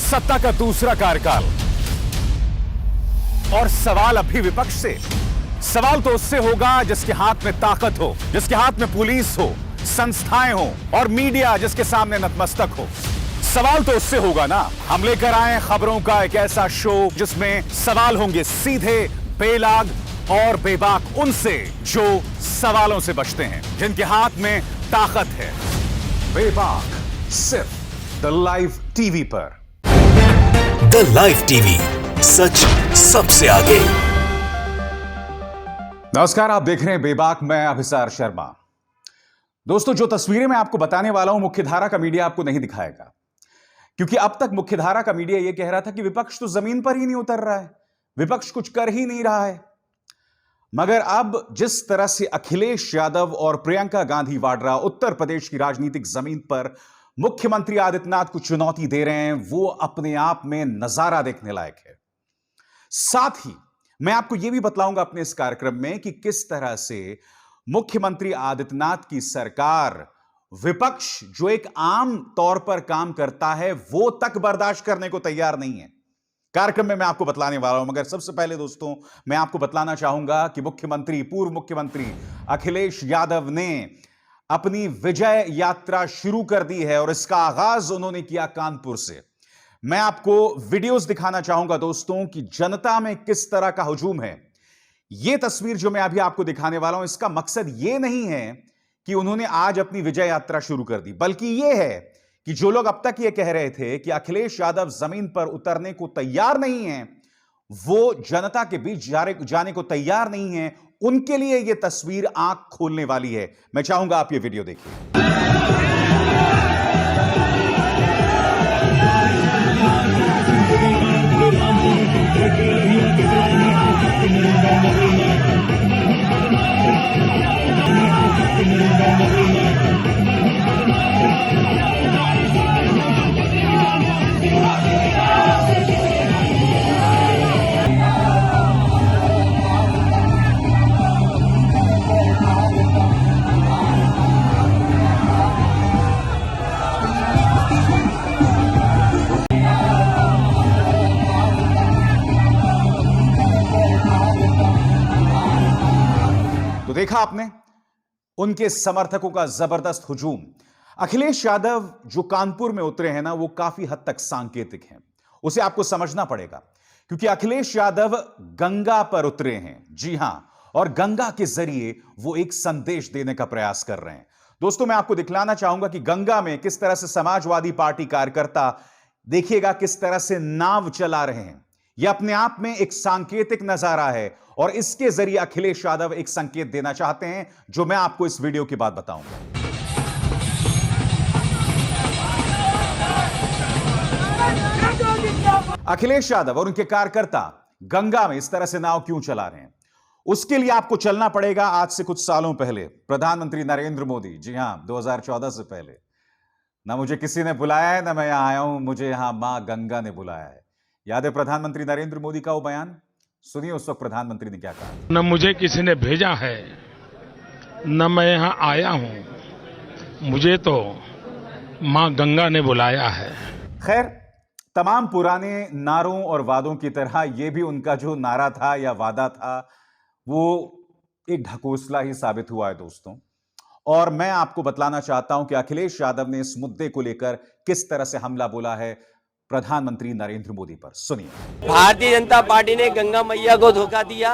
सत्ता का दूसरा कार्यकाल। और सवाल अभी विपक्ष से। सवाल तो उससे होगा जिसके हाथ में ताकत हो, जिसके हाथ में पुलिस हो, संस्थाएं हो और मीडिया जिसके सामने नतमस्तक हो। सवाल तो उससे होगा ना। हम लेकर आए खबरों का एक ऐसा शो जिसमें सवाल होंगे सीधे, बेलाग और बेबाक उनसे जो सवालों से बचते हैं, जिनके हाथ में ताकत है। बेबाक सिर्फ द लाइव टीवी पर। द लाइव टीवी, सच सबसे आगे। नमस्कार, आप देख रहे हैं बेबाक, मैं अभिसार शर्मा। दोस्तों, जो तस्वीरें मैं आपको बताने वाला हूं, मुख्यधारा का मीडिया आपको नहीं दिखाएगा, क्योंकि अब तक मुख्यधारा का मीडिया यह कह रहा था कि विपक्ष तो जमीन पर ही नहीं उतर रहा है, विपक्ष कुछ कर ही नहीं रहा है। मगर अब जिस तरह से अखिलेश यादव और प्रियंका गांधी वाड्रा उत्तर प्रदेश की राजनीतिक जमीन पर मुख्यमंत्री आदित्यनाथ को चुनौती दे रहे हैं, वो अपने आप में नजारा देखने लायक है। साथ ही मैं आपको यह भी बतलाऊंगा अपने इस कार्यक्रम में कि किस तरह से मुख्यमंत्री आदित्यनाथ की सरकार विपक्ष जो एक आम तौर पर काम करता है वो तक बर्दाश्त करने को तैयार नहीं है। कार्यक्रम में मैं आपको बतलाने वाला हूं, मगर सबसे पहले दोस्तों मैं आपको बतलाना चाहूंगा कि पूर्व मुख्यमंत्री अखिलेश यादव ने अपनी विजय यात्रा शुरू कर दी है और इसका आगाज उन्होंने किया कानपुर से। मैं आपको वीडियोस दिखाना चाहूंगा दोस्तों कि जनता में किस तरह का हुजूम है। यह तस्वीर जो मैं अभी आपको दिखाने वाला हूं, इसका मकसद यह नहीं है कि उन्होंने आज अपनी विजय यात्रा शुरू कर दी, बल्कि यह है कि जो लोग अब तक यह कह रहे थे कि अखिलेश यादव जमीन पर उतरने को तैयार नहीं है, वो जनता के बीच जाने को तैयार नहीं है, उनके लिए यह तस्वीर आंख खोलने वाली है। मैं चाहूंगा आप यह वीडियो देखिए। देखा आपने उनके समर्थकों का जबरदस्त हुजूम। अखिलेश यादव जो कानपुर में उतरे हैं ना, वो काफी हद तक सांकेतिक हैं। उसे आपको समझना पड़ेगा, क्योंकि अखिलेश यादव गंगा पर उतरे हैं। जी हां, और गंगा के जरिए वो एक संदेश देने का प्रयास कर रहे हैं। दोस्तों, मैं आपको दिखलाना चाहूंगा कि गंगा में किस तरह से समाजवादी पार्टी कार्यकर्ता, देखिएगा किस तरह से नाव चला रहे हैं। यह अपने आप में एक सांकेतिक नजारा है और इसके जरिए अखिलेश यादव एक संकेत देना चाहते हैं, जो मैं आपको इस वीडियो के बाद बताऊंगा। अखिलेश यादव और उनके कार्यकर्ता गंगा में इस तरह से नाव क्यों चला रहे हैं, उसके लिए आपको चलना पड़ेगा आज से कुछ सालों पहले। प्रधानमंत्री नरेंद्र मोदी, जी हां, 2014 से पहले, ना मुझे किसी ने बुलाया है, ना मैं यहां आया हूं, मुझे यहां मां गंगा ने बुलाया है। याद है प्रधानमंत्री नरेंद्र मोदी का वो बयान? सुनिए उस वक्त प्रधानमंत्री ने क्या कहा। न मुझे किसी ने भेजा है, न मैं यहां आया हूं, मुझे तो मां गंगा ने बुलाया है। खैर, तमाम पुराने नारों और वादों की तरह यह भी उनका जो नारा था या वादा था, वो एक ढकोसला ही साबित हुआ है दोस्तों। और मैं आपको बतलाना चाहता हूं कि अखिलेश यादव ने इस मुद्दे को लेकर किस तरह से हमला बोला है प्रधानमंत्री नरेंद्र मोदी पर। सुनिए। भारतीय जनता पार्टी ने गंगा मैया को धोखा दिया।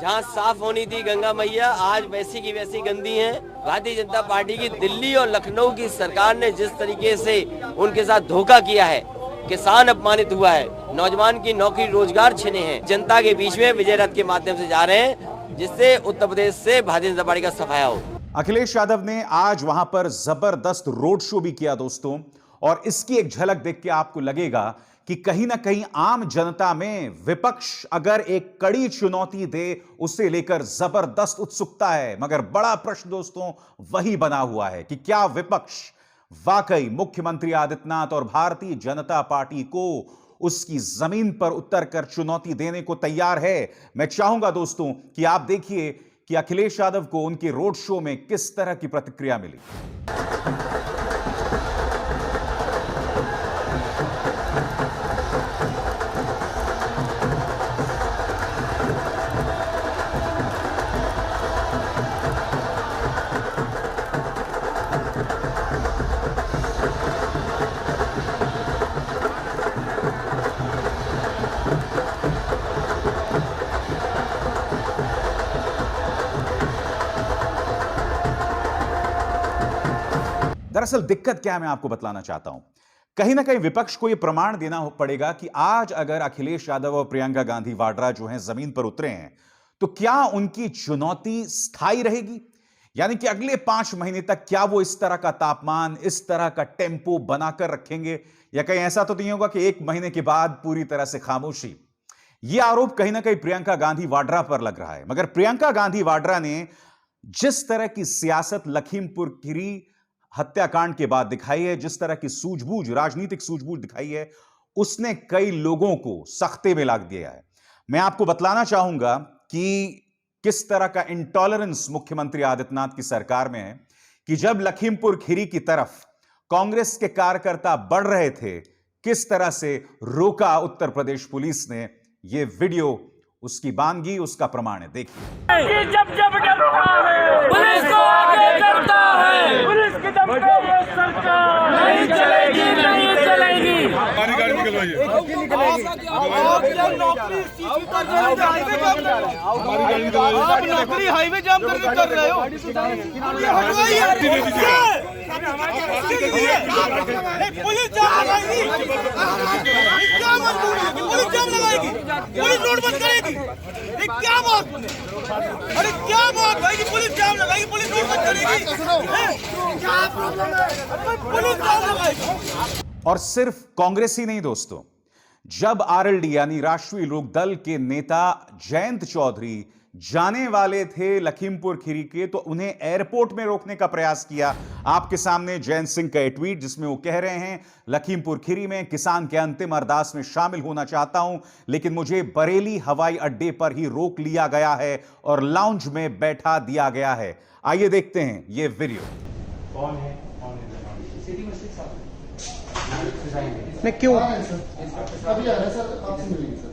जहां साफ होनी थी गंगा मैया, आज वैसी की वैसी गंदी है। भारतीय जनता पार्टी की दिल्ली और लखनऊ की सरकार ने जिस तरीके से उनके साथ धोखा किया है, किसान अपमानित हुआ है, नौजवान की नौकरी रोजगार छिने हैं, जनता के बीच में विजय रथ के माध्यम से जा रहे हैं, जिससे उत्तर प्रदेश से भारतीय जनता पार्टी का सफाया हो। अखिलेश यादव ने आज वहां पर जबरदस्त रोड शो भी किया दोस्तों, और इसकी एक झलक देख के आपको लगेगा कि कहीं ना कहीं आम जनता में विपक्ष अगर एक कड़ी चुनौती दे, उसे लेकर जबरदस्त उत्सुकता है। मगर बड़ा प्रश्न दोस्तों वही बना हुआ है कि क्या विपक्ष वाकई मुख्यमंत्री आदित्यनाथ और भारतीय जनता पार्टी को उसकी जमीन पर उतरकर चुनौती देने को तैयार है। मैं चाहूंगा दोस्तों कि आप देखिए कि अखिलेश यादव को उनके रोड शो में किस तरह की प्रतिक्रिया मिली। दरअसल दिक्कत क्या है मैं आपको बतलाना चाहता हूं। कहीं ना कहीं विपक्ष को यह प्रमाण देना पड़ेगा कि आज अगर अखिलेश यादव और प्रियंका गांधी वाड्रा जो हैं जमीन पर उतरे हैं तो क्या उनकी चुनौती स्थायी रहेगी, यानी कि अगले 5 महीने तक क्या वो इस तरह का तापमान, इस तरह का टेम्पो बनाकर रखेंगे, या कहीं ऐसा तो नहीं होगा कि 1 महीने के बाद पूरी तरह से खामोशी। यह आरोप कहीं ना कहीं प्रियंका गांधी वाड्रा पर लग रहा है। मगर प्रियंका गांधी वाड्रा ने जिस तरह की सियासत लखीमपुर खीरी हत्याकांड के बाद दिखाई है, जिस तरह की सूझबूझ, राजनीतिक सूझबूझ दिखाई है, उसने कई लोगों को सख्ते में लाद दिया है। मैं आपको बतलाना चाहूंगा कि किस तरह का इंटॉलरेंस मुख्यमंत्री आदित्यनाथ की सरकार में है कि जब लखीमपुर खीरी की तरफ कांग्रेस के कार्यकर्ता बढ़ रहे थे, किस तरह से रोका उत्तर प्रदेश पुलिस ने। यह वीडियो उसकी बानगी, उसका प्रमाण है, देखिए। जब जब डरता है पुलिस को आगे करता है, पुलिस की दम पे ये सरकार नहीं चलेगी, नहीं चलेगी। हमारी गाड़ी निकलवाइए। आप जब नौकरी सीधी कर रहे हो, हाईवे जाम कर रहे हो, हमारी गाड़ी निकलवाइए। आप नौकरी हाईवे जाम करके कर रहे हो, ये हटवाइए। पुलिस जाम लगाएगी, क्या मजबूरी है? पुलिस जाम लगाएगी, पुलिस रोड बंद करेगी, ये क्या बात? अरे क्या बात भाई कि पुलिस जाम लगाएगी, पुलिस रोड बंद करेगी, क्या प्रॉब्लम है? पुलिस जाम लगाएगी। और सिर्फ कांग्रेस ही नहीं दोस्तों, जब आरएलडी यानी राष्ट्रीय लोकदल के नेता जयंत चौधरी जाने वाले थे लखीमपुर खीरी के, तो उन्हें एयरपोर्ट में रोकने का प्रयास किया। आपके सामने जयंत सिंह का ट्वीट जिसमें वो कह रहे हैं, लखीमपुर खीरी में किसान के अंतिम अरदास में शामिल होना चाहता हूं, लेकिन मुझे बरेली हवाई अड्डे पर ही रोक लिया गया है और लाउंज में बैठा दिया गया है। आइए देखते हैं ये वीडियो। कौन है? मैं क्यों अभी आ रहा है सर, आपसे मिलेंगे सर।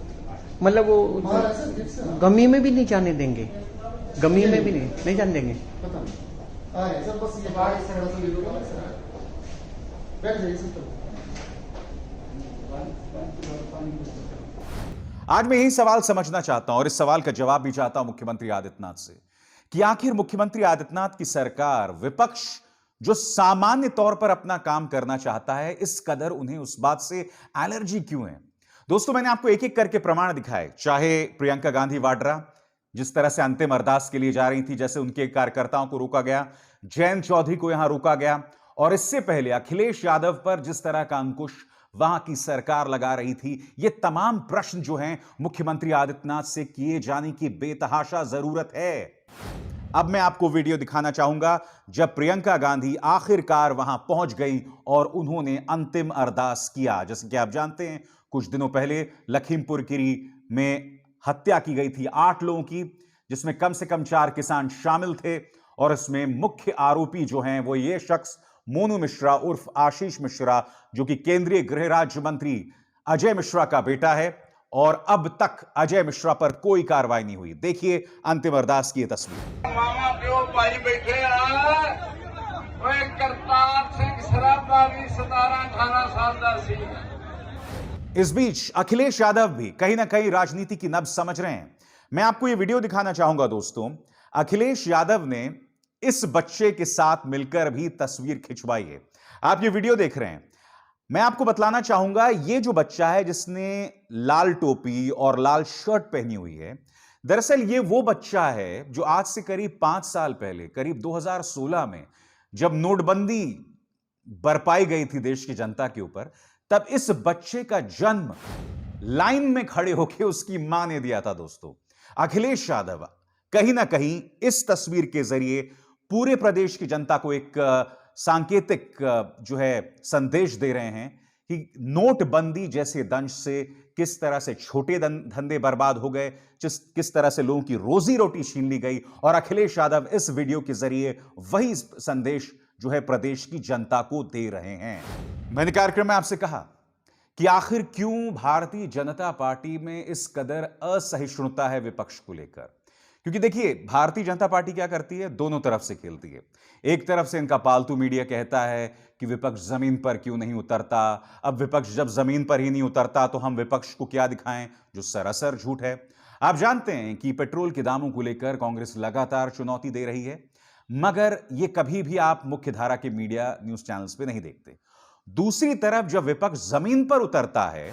मतलब वो बाहर है सर, गेट से आ गमी में भी नहीं जाने देंगे, गमी में भी नहीं जाने देंगे। पता नहीं आ रहे हैं सर, बस ये बाहर इस तरह से ले लो सर, बैठ जाइए सर। आज मैं यही सवाल समझना चाहता हूं और इस सवाल का जवाब भी चाहता हूं मुख्यमंत्री आदित्यनाथ से कि आखिर मुख्यमंत्री आदित्यनाथ की सरकार, विपक्ष जो सामान्य तौर पर अपना काम करना चाहता है, इस कदर उन्हें उस बात से एलर्जी क्यों है। दोस्तों, मैंने आपको एक एक करके प्रमाण दिखाए, चाहे प्रियंका गांधी वाड्रा जिस तरह से अंतिम अरदास के लिए जा रही थी, जैसे उनके कार्यकर्ताओं को रोका गया, जयंत चौधरी को यहां रोका गया, और इससे पहले अखिलेश यादव पर जिस तरह का अंकुश वहां की सरकार लगा रही थी। ये तमाम प्रश्न जो हैं मुख्यमंत्री आदित्यनाथ से किए जाने की बेतहाशा जरूरत है। अब मैं आपको वीडियो दिखाना चाहूंगा जब प्रियंका गांधी आखिरकार वहां पहुंच गई और उन्होंने अंतिम अरदास किया। जैसे कि आप जानते हैं, कुछ दिनों पहले लखीमपुर खीरी में हत्या की गई थी 8 लोगों की, जिसमें कम से कम 4 किसान शामिल थे, और इसमें मुख्य आरोपी जो हैं वो ये शख्स मोनू मिश्रा उर्फ आशीष मिश्रा, जो कि केंद्रीय गृह राज्य मंत्री अजय मिश्रा का बेटा है, और अब तक अजय मिश्रा पर कोई कार्रवाई नहीं हुई। देखिए अंतिम अरदास की ये तस्वीर। मामा प्यो भाई बैठे हैं, करतार सिंह सराबा भी 17-18 साल का सी। इस बीच अखिलेश यादव भी कहीं ना कहीं राजनीति की नब्ज समझ रहे हैं। मैं आपको यह वीडियो दिखाना चाहूंगा दोस्तों। अखिलेश यादव ने इस बच्चे के साथ मिलकर भी तस्वीर खिंचवाई है। आप ये वीडियो देख रहे हैं। मैं आपको बतलाना चाहूंगा, ये जो बच्चा है जिसने लाल टोपी और लाल शर्ट पहनी हुई है, दरअसल ये वो बच्चा है जो आज से करीब 5 साल पहले, करीब 2016 में जब नोटबंदी बरपाई गई थी देश की जनता के ऊपर, तब इस बच्चे का जन्म लाइन में खड़े होकर उसकी मां ने दिया था। दोस्तों, अखिलेश यादव कहीं ना कहीं इस तस्वीर के जरिए पूरे प्रदेश की जनता को एक सांकेतिक जो है संदेश दे रहे हैं कि नोटबंदी जैसे दंश से किस तरह से छोटे धंधे बर्बाद हो गए, किस तरह से लोगों की रोजी रोटी छीन ली गई, और अखिलेश यादव इस वीडियो के जरिए वही संदेश जो है प्रदेश की जनता को दे रहे हैं। मैंने कार्यक्रम में आपसे कहा कि आखिर क्यों भारतीय जनता पार्टी में इस कदर असहिष्णुता है विपक्ष को लेकर। क्योंकि देखिए, भारतीय जनता पार्टी क्या करती है, दोनों तरफ से खेलती है। एक तरफ से इनका पालतू मीडिया कहता है कि विपक्ष जमीन पर क्यों नहीं उतरता। अब विपक्ष जब जमीन पर ही नहीं उतरता तो हम विपक्ष को क्या दिखाएं, जो सरासर झूठ है। आप जानते हैं कि पेट्रोल के दामों को लेकर कांग्रेस लगातार चुनौती दे रही है। मगर यह कभी भी आप मुख्यधारा के मीडिया न्यूज चैनल्स पे नहीं देखते। दूसरी तरफ जब विपक्ष जमीन पर उतरता है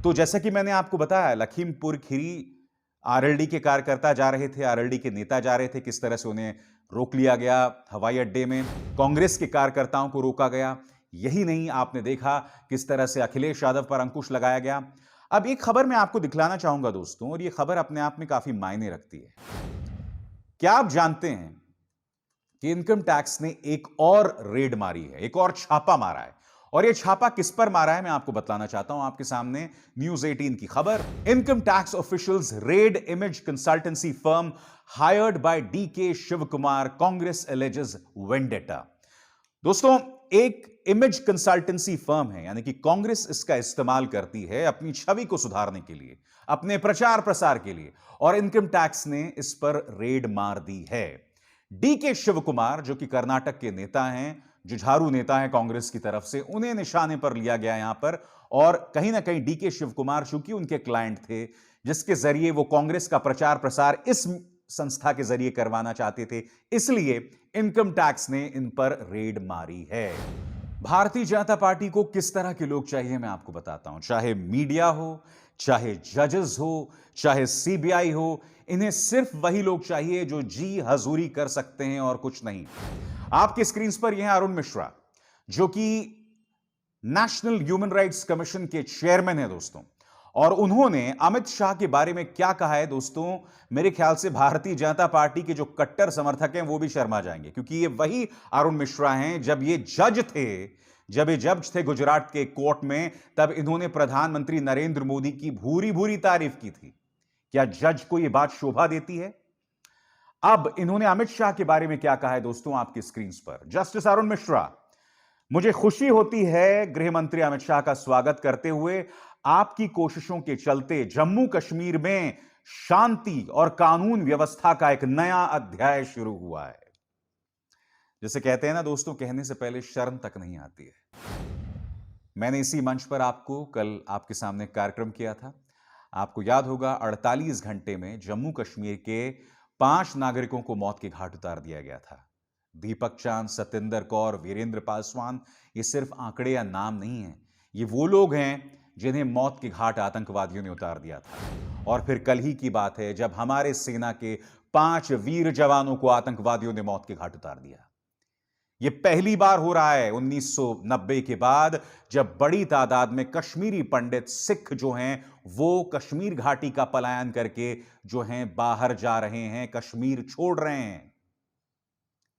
तो जैसा कि मैंने आपको बताया, लखीमपुर खीरी आरएलडी के कार्यकर्ता जा रहे थे, आरएलडी के नेता जा रहे थे, किस तरह से उन्हें रोक लिया गया हवाई अड्डे में, कांग्रेस के कार्यकर्ताओं को रोका गया। यही नहीं, आपने देखा किस तरह से अखिलेश यादव पर अंकुश लगाया गया। अब एक खबर मैं आपको दिखलाना चाहूंगा दोस्तों, और यह खबर अपने आप में काफी मायने रखती है। क्या आप जानते हैं कि इनकम टैक्स ने एक और रेड मारी है, एक और छापा मारा है, और यह छापा किस पर मारा है मैं आपको बताना चाहता हूं। आपके सामने न्यूज 18 की खबर, income tax officials raid image consultancy firm hired by DK Shiva Kumar, Congress alleges vendetta. दोस्तों, एक इमेज कंसल्टेंसी फर्म है, यानी कि कांग्रेस इसका इस्तेमाल करती है अपनी छवि को सुधारने के लिए, अपने प्रचार प्रसार के लिए, और इनकम टैक्स ने इस पर रेड मार दी है। डीके शिव कुमार, जो कि कर्नाटक के नेता हैं, जुझारू नेता है कांग्रेस की तरफ से, उन्हें निशाने पर लिया गया यहां पर। और कहीं ना कहीं डीके शिव कुमार चूंकि उनके क्लाइंट थे, जिसके जरिए वो कांग्रेस का प्रचार प्रसार इस संस्था के जरिए करवाना चाहते थे, इसलिए इनकम टैक्स ने इन पर रेड मारी है। भारतीय जनता पार्टी को किस तरह के लोग चाहिए मैं आपको बताता हूं। चाहे मीडिया हो, चाहे जजेस हो, चाहे सीबीआई हो, इन्हें सिर्फ वही लोग चाहिए जो जी हजूरी कर सकते हैं और कुछ नहीं। आपके स्क्रीन पर यह है अरुण मिश्रा, जो कि नेशनल ह्यूमन राइट्स कमीशन के चेयरमैन है दोस्तों, और उन्होंने अमित शाह के बारे में क्या कहा है दोस्तों, मेरे ख्याल से भारतीय जनता पार्टी के जो कट्टर समर्थक हैं वो भी शर्मा जाएंगे, क्योंकि ये वही अरुण मिश्रा हैं जब ये जज थे गुजरात के कोर्ट में, तब इन्होंने प्रधानमंत्री नरेंद्र मोदी की भूरी भूरी तारीफ की थी। क्या जज को यह बात शोभा देती है? अब इन्होंने अमित शाह के बारे में क्या कहा है दोस्तों, आपकी स्क्रीन पर, जस्टिस अरुण मिश्रा, मुझे खुशी होती है गृह मंत्री अमित शाह का स्वागत करते हुए, आपकी कोशिशों के चलते जम्मू कश्मीर में शांति और कानून व्यवस्था का एक नया अध्याय शुरू हुआ है। जैसे कहते हैं ना दोस्तों, कहने से पहले शर्म तक नहीं आती है। मैंने इसी मंच पर आपको कल आपके सामने कार्यक्रम किया था। आपको याद होगा 48 घंटे में जम्मू कश्मीर के 5 नागरिकों को मौत के घाट उतार दिया गया था। दीपक चांद, सत्येंद्र कौर, वीरेंद्र पासवान, ये सिर्फ आंकड़े या नाम नहीं है, ये वो लोग हैं जिन्हें मौत के घाट आतंकवादियों ने उतार दिया था। और फिर कल ही की बात है जब हमारे सेना के 5 वीर जवानों को आतंकवादियों ने मौत के घाट उतार दिया। यह पहली बार हो रहा है 1990 के बाद, जब बड़ी तादाद में कश्मीरी पंडित सिख जो हैं वो कश्मीर घाटी का पलायन करके जो हैं बाहर जा रहे हैं, कश्मीर छोड़ रहे हैं।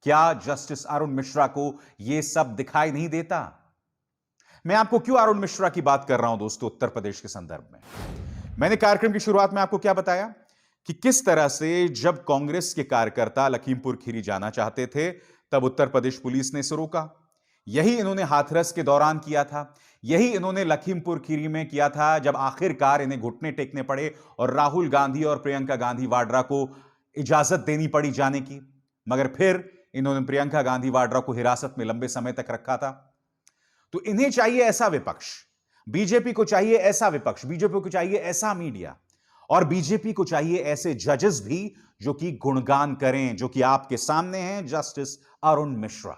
क्या जस्टिस अरुण मिश्रा को यह सब दिखाई नहीं देता? मैं आपको क्यों अरुण मिश्रा की बात कर रहा हूं दोस्तों उत्तर प्रदेश के संदर्भ में। मैंने कार्यक्रम की शुरुआत में आपको क्या बताया कि किस तरह से जब कांग्रेस के कार्यकर्ता लखीमपुर खीरी जाना चाहते थे, तब उत्तर प्रदेश पुलिस ने इसे रोका। यही इन्होंने हाथरस के दौरान किया था, यही इन्होंने लखीमपुर खीरी में किया था जब आखिरकार इन्हें घुटने टेकने पड़े और राहुल गांधी और प्रियंका गांधी वाड्रा को इजाजत देनी पड़ी जाने की। मगर फिर इन्होंने प्रियंका गांधी वाड्रा को हिरासत में लंबे समय तक रखा था। तो इन्हें चाहिए ऐसा विपक्ष, बीजेपी को चाहिए ऐसा विपक्ष, बीजेपी को चाहिए ऐसा मीडिया, और बीजेपी को चाहिए ऐसे जजेस भी जो कि गुणगान करें, जो कि आपके सामने हैं, जस्टिस अरुण मिश्रा।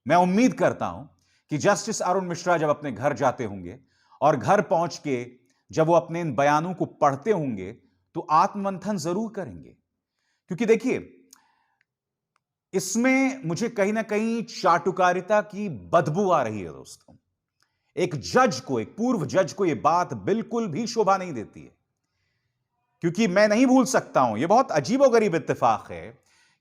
मैं उम्मीद करता हूं कि जस्टिस अरुण मिश्रा जब अपने घर जाते होंगे और घर पहुंच के जब वो अपने इन बयानों को पढ़ते होंगे तो आत्ममंथन जरूर करेंगे, क्योंकि देखिए इसमें मुझे कहीं ना कहीं चाटुकारिता की बदबू आ रही है दोस्तों। एक जज को, एक पूर्व जज को यह बात बिल्कुल भी शोभा नहीं देती है, क्योंकि मैं नहीं भूल सकता हूं, यह बहुत अजीबोगरीब इत्तेफाक है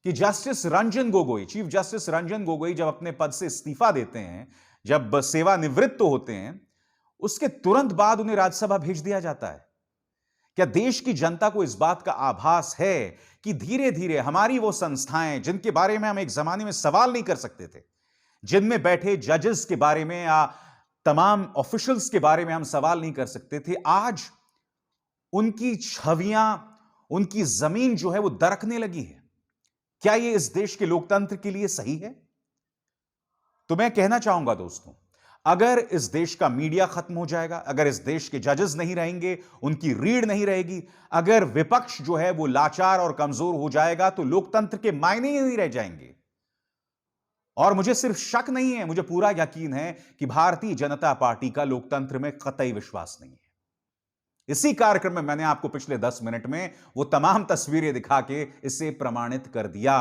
कि justice Ranjan Gogoi, chief justice Ranjan Gogoi जब अपने पद से इस्तीफा देते हैं, जब सेवानिवृत्त होते हैं, उसके तुरंत बाद उन्हें राज्यसभा भेज दिया जाता है। क्या देश की जनता को इस बात का आभास है कि धीरे धीरे हमारी वो संस्थाएं जिनके बारे में हम एक जमाने में सवाल नहीं कर सकते थे, जिनमें बैठे जजेस के बारे में या तमाम ऑफिशियल्स के बारे में हम सवाल नहीं कर सकते थे, आज उनकी छवियां, उनकी जमीन जो है वो दरकने लगी है। क्या ये इस देश के लोकतंत्र के लिए सही है? तो मैं कहना चाहूंगा दोस्तों, अगर इस देश का मीडिया खत्म हो जाएगा, अगर इस देश के जजेस नहीं रहेंगे, उनकी रीढ़ नहीं रहेगी, अगर विपक्ष जो है वो लाचार और कमजोर हो जाएगा, तो लोकतंत्र के मायने ही नहीं रह जाएंगे। और मुझे सिर्फ शक नहीं है, मुझे पूरा यकीन है कि भारतीय जनता पार्टी का लोकतंत्र में कतई विश्वास नहीं है। इसी कार्यक्रम में मैंने आपको पिछले 10 मिनट में वो तमाम तस्वीरें दिखा के इसे प्रमाणित कर दिया।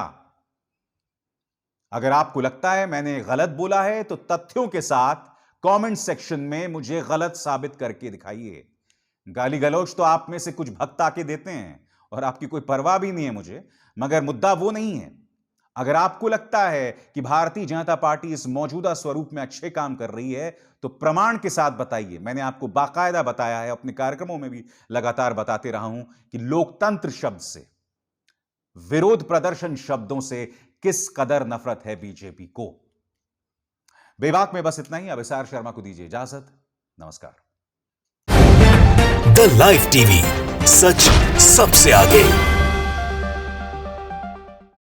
अगर आपको लगता है मैंने गलत बोला है तो तथ्यों के साथ कमेंट सेक्शन में मुझे गलत साबित करके दिखाइए। गाली गलौज तो आप में से कुछ भक्त आके देते हैं और आपकी कोई परवाह भी नहीं है मुझे, मगर मुद्दा वो नहीं है। अगर आपको लगता है कि भारतीय जनता पार्टी इस मौजूदा स्वरूप में अच्छे काम कर रही है तो प्रमाण के साथ बताइए। मैंने आपको बाकायदा बताया है, अपने कार्यक्रमों में भी लगातार बताते रहा हूं कि लोकतंत्र शब्द से, विरोध प्रदर्शन शब्दों से किस कदर नफरत है बीजेपी को। बेबाक में बस इतना ही। अभिसार शर्मा को दीजिए इजाजत। नमस्कार। द लाइव टीवी, सच सबसे आगे।